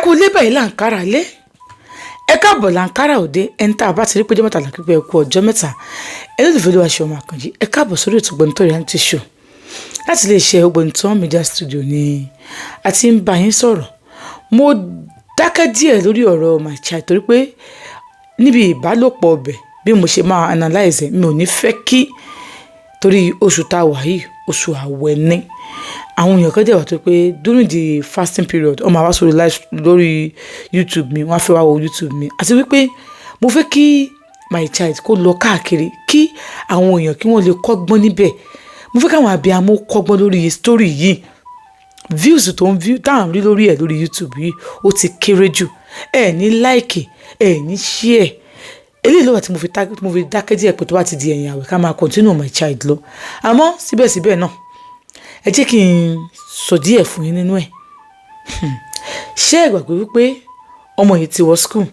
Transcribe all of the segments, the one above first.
kú ilé báyìí láǹkárá lé ẹ káàbọ̀ láǹkárá òde ẹni tá a bá ti rí péjọ mẹ́ta làkípẹ́ ẹ kú ọjọ́ mẹ́ta ẹ lóde fẹ́lẹ́ wá ṣe ọmọ àkànjí ẹ káàbọ̀ sórí ètò Ògbóni Reality Show láti lè ṣe Ògbóni Media Studio ni a ti ń bá yín sọ̀rọ̀. Mo dákẹ́ díẹ̀ lórí ọ̀rọ̀ my child torí pé níbi ìbálòpọ̀ ọbẹ̀ bí mo ṣe máa analyze mi ò ní fẹ́ kí torí oṣù tá a wà yìí oṣù àwẹ̀ ni àwọn èèyàn kan jẹ́ wà tó pé during the fasting period ọmọ àwa sórí live lórí YouTube mi wọ́n á fẹ́ wá wo YouTube mi àti wípé mo fẹ́ kí my child kó lọ káàkiri kí àwọn èèyàn kí wọ́n lè kọ́gbọ́n níbẹ̀. Mo fẹ́ káwọn abiyamọ kọ́gbọ́n lórí story yìí. Views tó ń view táwọn rí lórí ẹ̀ lórí YouTube yìí ó ti kéré jù ẹ ní like ẹ ní share. Eléyìí ló wà tí mo fi dákẹ́ díẹ̀ pé tó bá ti di ẹ̀yìn àwẹ̀ ká máa continue my child lọ. Àmọ́ síbẹ̀síbẹ̀ náà ẹ jẹ́ kí n sọ díẹ̀ fún yín nínú ẹ̀. Ṣé ẹ gbàgbé wípé ọmọ yìí ti wọ school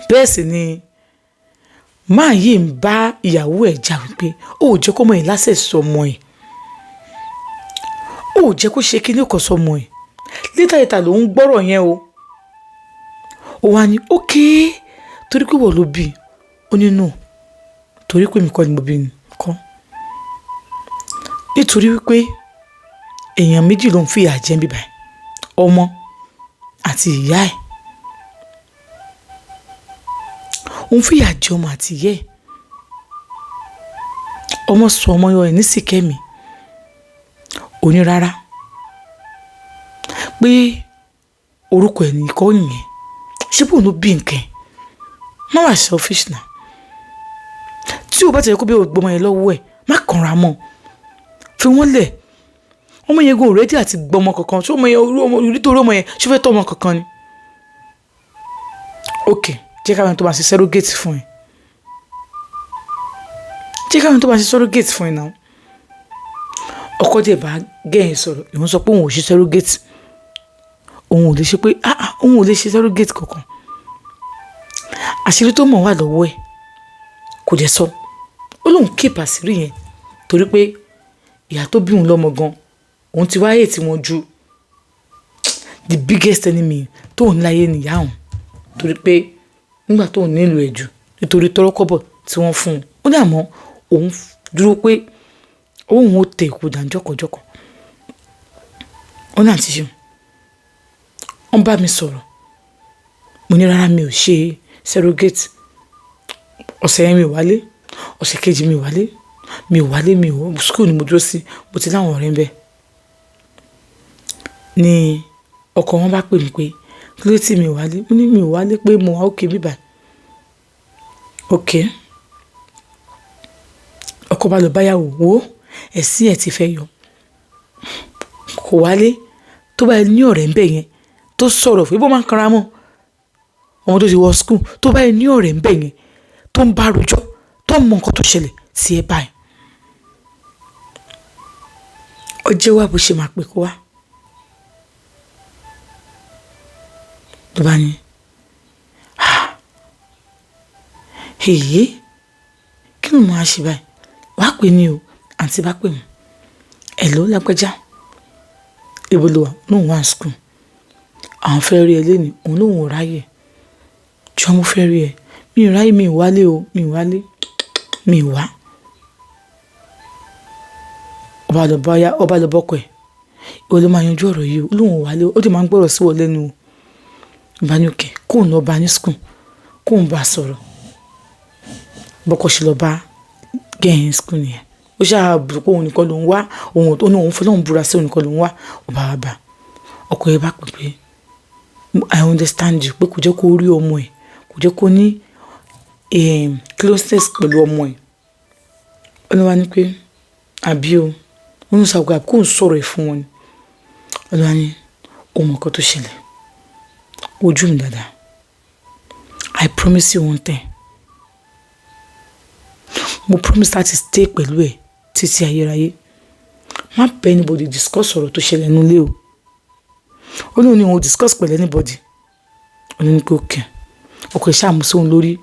bẹ́ẹ̀ sì ni máa yìí ń bá ìyàwó ẹ̀ jà wípé ó jẹ́ kó ọmọ yìí lásẹ̀ sọmọ ẹ̀ ó jẹ́ kó ṣe kíní kan sọmọ ẹ̀ létà ló ń gbọ́rọ̀ yẹn o. Ó wá ní ókè torí pé wọ́n ló bí ó nínú torí pé mi kọ́ ni mo bí nǹkan nítorí wípé èèyàn méjì ló ń fìyà jẹ bíbá ọmọ àti ìyá ẹ̀ ó ń fìyà jẹ ọmọ àti ìyá ẹ̀ ọmọ sọ ọmọ yọ ẹ̀ ní Síkẹ́mi òní rárá pé orúkọ ẹ̀ nìkan nìyẹn ṣé bóun ló bí nǹkan má wà selfish náà tí o bá ti yẹ kó bí o gbọmọ yẹn lọ́wọ́ ẹ̀ má kanra mọ́ fi wọ́n lẹ̀ ọmọ yẹn gan ready àti gbọmọ kankan tí ọmọ yẹn orí tó rí ọmọ yẹn ṣé fẹ́ tọ́ ọmọ kankan ni. Ok jẹ́ káwọn tó bá ṣe surrogate fún ẹ jẹ́ káwọn tó bá ṣe surrogate fún ẹ náà ọkọ dẹ̀ bá gẹ̀yìn sọ̀rọ̀ ìwọ́n sọ pé òun ò ṣe surrogate òun ò lè ṣe pé òun ò lè ṣe surrogate kankan àṣírí tó mọ̀ wà lọ́wọ́ ẹ̀ kò dẹ̀ sọ ó lóun keep àṣírí yẹn torí pé ìyá tó bí òun lọ́mọ gan òun ti wáyé tí wọ́n ju the biggest enemy tó ń láyé nìyá òun torí pé nígbà tó ń nílò ẹ̀ jù nítorí tọ́rọ́kọ́bọ̀ tí wọ́n fún un ó ní àmọ́ òun dúró pé òun ò tẹ ìkú dànjọ́kọ̀jọ́kọ̀ ó náà ti ṣe wọ́n bá mi sọ̀rọ̀ mo ní rárá mi ò ṣe surrogate ọ̀sẹ̀ yẹn mi ò wálé ọ̀sẹ̀ kejì mi ò wálé mi ò school ni mo dúró sí mo ti láwọn ọ̀rẹ́ ń bẹ ni ọkọ wọn bá pè mí pé kí ló tí mi ò wálé mo ní mi ò wálé pé mo wá òkè bíbà ok ọkọ bá lọ báyàwó wo ẹ̀sìn ẹ̀ ti fẹ́ yọ kò wálé tó bá ní ọ̀rẹ́ ń bẹ yẹn tó sọ̀rọ̀ fún bó máa ń kanra mọ́ ọmọ tó ti wọ school tó bá ní ọ̀rẹ́ ń bẹ yẹn tó ń bá rojọ́ tó ń mọ nǹkan tó ṣẹlẹ̀ sí ẹ báyìí ó jẹ́ wá bó ṣe máa pè kó wá tó bá ní èyí kí ni mo máa ṣe báyìí wàá pè ní o àǹtí bá pè mí ẹ̀ ló lágbájá ibo ló wà lóun wà school àwọn fẹ́ rí ẹ lẹ́nu òun lóun ò ráyè jọ mo fẹ́ rí ẹ mi ò ráyè mi ò wálé o mi ò wálé mi ò wá ọba lọ bọ́kọ ẹ̀ ìwọ ló máa yanjú ọ̀rọ̀ yìí ó lóun ò wálé ó dì máa ń gbọ́rọ̀ sí wọ lẹ́nu o ìbá ní òkè kóun lọ bá ní school kóun bá sọ̀rọ̀ bọ́kọ ṣe lọ bá gẹ̀yìn school nìyẹn ó ṣáà bùrù pé òun nìkan ló ń wá òun tó ní òun fọlọ́run búra sí òun nìkan ló ń wá ọba wa bá ọkọ ẹ bá pè pé I understand you pé kò jẹ́ kó rí ọmọ ẹ̀ kò jẹ́ kó ní closeness pẹ̀lú ọmọ ẹ̀ ó ní wá ní pé àbí o wọn ní sàgbà àbí kò ń sọ̀rọ̀ ẹ̀ fún wọn ni ó ní wá ní ohun kan tó ṣẹlẹ̀ ojú mi dáadáa I promise you one thing mo promise láti stay pẹ̀lú ẹ̀ títí ayérayé má bẹ anybody discuss ọ̀rọ̀ tó ṣẹlẹ̀ nílé o ó ní òun ni òun discuss pẹ̀lú anybody ó ní pé òkè ọkọ̀ ìṣe àmúṣe òun lórí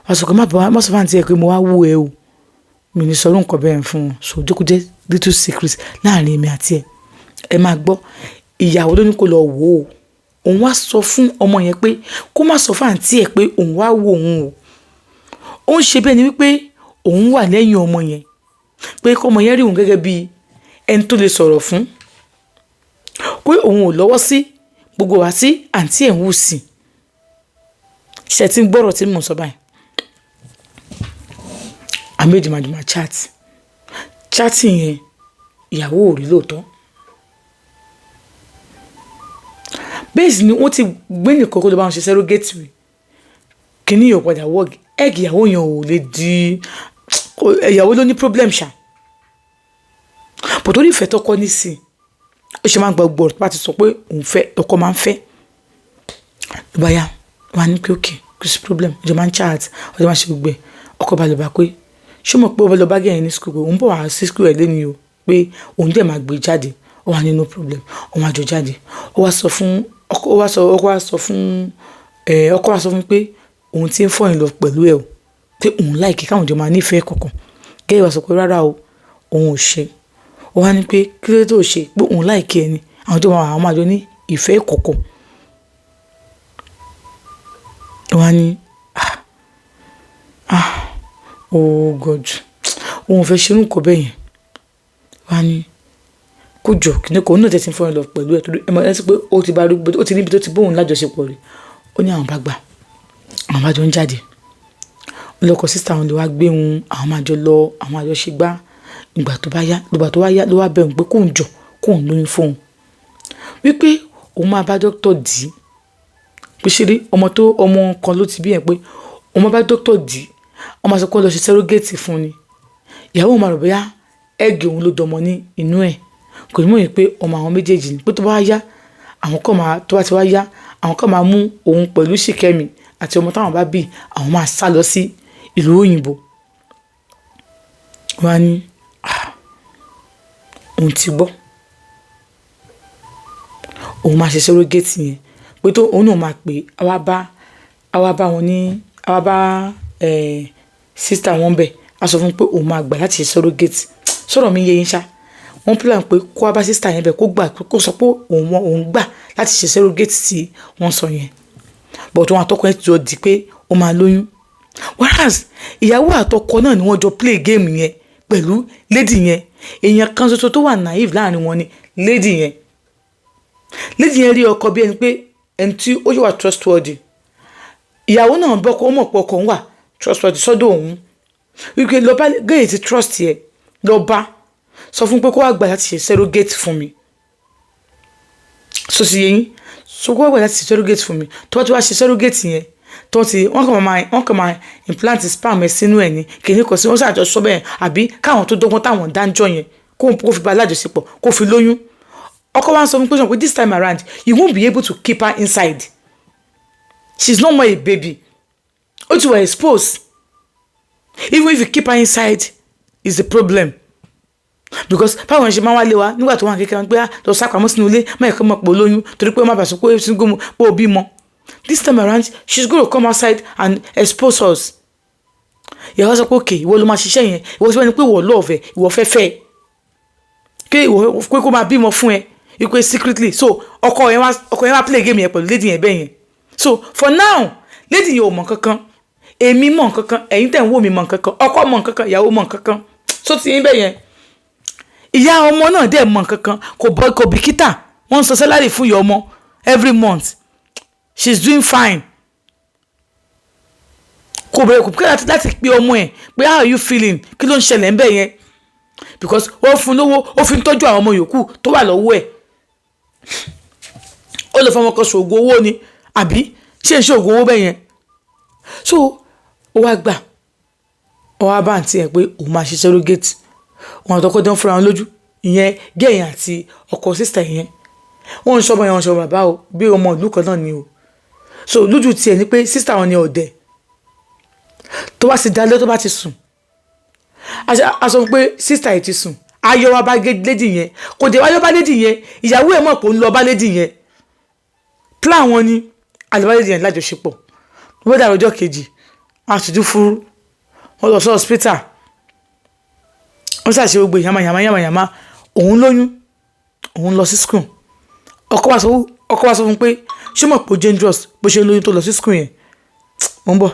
wọ́n sọ pé má sọ fáǹtì ẹ̀ pé mo wá wú ẹ o mi ní sọ nǹkan bẹ́ẹ̀ fún wọn so jókòó jẹ́ little secret láàrin èmi àti ẹ̀ máa gbọ́ ìyàwó ló ní kó lọ wò ó òun wá sọ fún ọmọ yẹn pé kó má sọ fún àǹtí ẹ̀ pé òun wá wo òun o. Ó ń ṣe bẹ́ẹ̀ ni wípé òun wà lẹ́yìn ọmọ yẹn, pé kọ́mọ yẹn rí òun gẹ́gẹ́ bí ẹni tó lè sọ̀rọ̀ fún, pé òun ò lọ́wọ́ sí gbogbo wa tí àǹtí ẹ̀ ń wù sí. Ṣé tí ń gbọ́rọ̀ tí mò ń sọ báyìí? Àméjìmájìmá chatting yẹn ìyàwó ò rí lóòótọ́. Bẹ́ẹ̀ sì ni wọ́n ti gbé nìkan kó ló bá wọn ṣe surrogate rí. Kìíní yóò padà wọ́ọ̀gì. Ẹ̀gì ìyàwó yẹn ò lè di ìyàwó ló ní problem ṣá. Bó torí ìfẹ́ tọkọ ní sí i, ó ṣe máa ń gba gbogbo ọ̀rọ̀ tó bá ti sọ pé òun fẹ́, ọkọ máa ń fẹ́. Ló bá yá, wọ́n á ní pé okay, kò sí problem, ọjọ́ máa ń chat, ọjọ́ máa ń ṣe gbogbo ẹ̀. Ọkọ bá lọ bá pé ṣé mo pé ó bá lọ bá gẹ̀yìn ní school pé òun bọ̀ wá sí school ẹ̀ lẹ́ni o, pé òun dẹ̀ máa gbé jáde. Ó wà ní no problem, òun máa jọ jáde. Ọkọ wá sọ fún pé òun ti ń fall in love pẹ̀lú ẹ̀ o, pé òun like káwọn jọ máa nífẹ̀ẹ́ kankan. Gẹ́gẹ́ wá sọ pé rárá o, òun ò ṣe. Ó wá ní pé kí ló tó ṣe, pé òun like ẹni, àwọn tó máa jọ ní ìfẹ́ kankan. Ó wá ní oh God, òun fẹ́ ṣe nǹkan bẹ́ẹ̀ yẹn. Ó wá ní kó jọ kíni kò náà tẹ̀sí fall in love pẹ̀lú ẹ̀ torí ẹ mọ̀ ẹ́ sí pé ó ti níbi tó ti bóun lájọṣepọ̀ rí. Ó ní àwọn bá gbà, àwọn bá jọ ń jáde. Lọ́kọ sísá wọn lè wá gbé wọn, àwọn máa jọ lọ, àwọn máa jọ ṣe gbá. Ìgbà tó wá yá ló wá bẹ̀ òun pé kóun jọ kóun lóyún fóun. Wípé òun máa bá dókítà dì í. Pé ṣe rí ọmọ kan ló ti bí yẹn pé òun máa bá dókítà dì í. Wọ́n máa sọ pé ó lọ ṣe surrogate fún ni. Ìyàwó òun máa rò bóyá ẹ̀gì òun ló dọmọ ní inú ẹ̀. Kò ní mọ̀ yìí pé ọmọ àwọn méjèèjì ni. Pé tó bá wá yá, tó bá ti wá yá, àwọn kan máa mú òun pẹ̀lú Ṣìkẹ́mi àti ọmọ táwọn bá bí, àwọn máa sá lọ sí ìlú òyìnbó. Wọ́n á ní òun ti gbọ́. Òun máa ṣe surrogate yẹn. Pé tó òun náà máa pè àwa bá sister wọn bẹ̀. A sọ fún pé òun máa gbà láti ṣe surrogate. Sọ̀rọ̀ mi yé yín ṣá. Wọ́n plan pé kó wá bá sister yẹn bẹ̀ kó gbà kó sọ pé òun gbà láti ṣe surrogate tí wọ́n sọ yẹn. But wọn àtọkọ ẹ̀ ti jọ di pé ó máa lóyún. Whereas ìyàwó àtọkọ náà ni wọ́n jọ play game yẹn pẹ̀lú lady yẹn. Èèyàn kan ṣoṣo tó wà naive láàrin wọn ni lady yẹn. Lady yẹn rí ọkọ bí ẹni pé ẹni tí ó yẹ wà trustworthy. Ìyàwó náà bọ́kọ ó mọ̀ pé ọkọ ń wà trustworthy sọ́dọ̀ òun. Wípé lọ bá gẹ̀yẹ̀ ti trust yẹ lọ bá sọ fún pé kó wá gbà láti ṣe surrogate fún mi. So sì yẹn so kó wá gbà láti ṣe surrogate fún mi. Tó bá ti wá ṣe surrogate yẹn wọ́n kàn máa implant sperm ẹ̀ sínú ẹ̀ ní kìíní kan sí wọ́n ṣàjọ sọ bẹ́ẹ̀ àbí káwọn tó dọ́gbọ́n táwọn dáńjọ́ yẹn kó fi bá alájọṣepọ̀ kó fi lóyún. Ọkọ wa ń sọ fún pé this time around you won't be able to keep her inside. She's no more a baby. Ó ti wà exposed. Even if you keep her inside is the problem. Because báwọn ṣe máa wá lé wa nígbà tó wà kékeré pé lọ sápamọ́ sínú ilé máa kọ́ mọ̀ pé olóyún torí pé ó má bàa sọ pé single pé ó bímọ. This time around she's going to come outside and expose us. Ìyàwó sọ pé okay ìwọ ló máa ṣiṣẹ́ yẹn ìwọ sọ pé ìwọ lọ́ọ̀fẹ́ ìwọ fẹ́fẹ́ pé ìwọ pé kó máa bímọ fún ẹ ìpè secretly so ọkọ yẹn wá play game yẹn pẹ̀lú lady yẹn bẹ́ẹ̀ yẹn. So for now lady yẹn ò mọ̀ kankan èmi mọ̀ kankan ẹ̀yin tẹ̀ ń wò mí mọ̀ kankan ọkọ mọ̀ kankan ìyàwó mọ̀ kankan so ti yín bẹ́ẹ̀ yẹn. Ìyá ọmọ náà dẹ̀ mọ̀ kankan kò bìkítà wọ́n ń sọ salary fún ìyá ọmọ every month. She's doing fine. Kò bẹ̀rẹ̀ kò kíkà láti pe ọmọ ẹ̀ pé how are you feeling kí ló ń ṣẹlẹ̀ ńbẹ̀ yẹn because ó fún lówó ó fi ń tọ́jú àwọn ọmọ yòókù tó wà lọ́wọ́ ẹ̀. Ó lè fọmọ kan ṣògùn owó ni àbí ṣé ń ṣògùn owó bẹ́ẹ̀ yẹn. So ó wá gbà ó wá bá àǹtí ẹ̀ pé òun máa ṣe surrogate wọn àtọkọ dán fúnra wọn lójú ìyẹn gẹ̀yìn àti ọkọ sísítà yẹn wọ́n ń ṣọ́bọ̀ yẹn wọ́n ń ṣọ́bọ̀ bàbá o bí ọmọ ìlú kan náà ni o. So lójú tiẹ̀ ni pé sísítà wọn ni ọ̀dẹ̀ tó bá ti dalẹ́ tó bá ti sùn a sọ pé sísítà yìí ti sùn ayọ̀ wa bá lédì yẹn kò dé wáyọ̀ bá lédì yẹn ìyàwó ẹ̀ mọ̀ pé ó ń lọ bá lédì yẹn plan wọn ni àlọ́ bá lédì yẹn lájọṣepọ̀ wọ́n bá dàrú ọjọ́ kejì àtúntò fúru wọ́n lọ sí hospital wọ́n ṣàṣe gbogbo yàmà òun lóyún òun lọ sí school ọkọ wa sọ fún pé ṣé mọ̀ pé ó dangerous bó ṣe lóyún tó lọ sí school yẹn mo ń bọ̀.